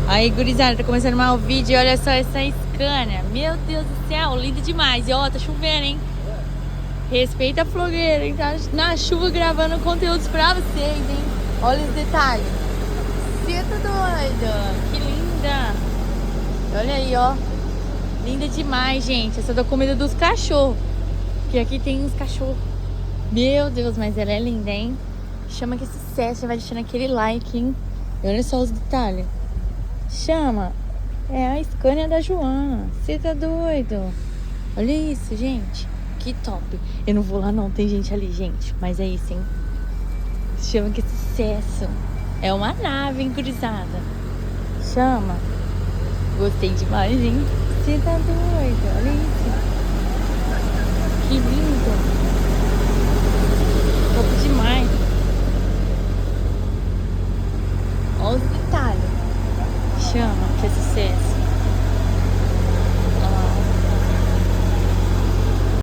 Aí, gurizada, tá começando mais o vídeo. E olha só essa Scania. Meu Deus do céu, linda demais. E ó, tá chovendo, hein? Respeita a flogueira, hein? Tá na chuva gravando conteúdos pra vocês, hein? Olha os detalhes. Você tá doido? Que linda. Olha aí, ó. Linda demais, gente. Essa é da comida dos cachorros. Que aqui tem uns cachorros. Meu Deus, mas ela é linda, hein? Chama que sucesso. Já vai deixando aquele like, hein? E olha só os detalhes. Chama. É a Scania da Joana. Você tá doido? Olha isso, gente. Que top. Eu não vou lá não, tem gente ali, gente. Mas é isso, hein? Chama que sucesso. É uma nave, hein, gurizada? Chama. Gostei demais, hein? Você tá doido? Olha isso. Que lindo. Top demais. Olha os detalhes. Chama, que sucesso.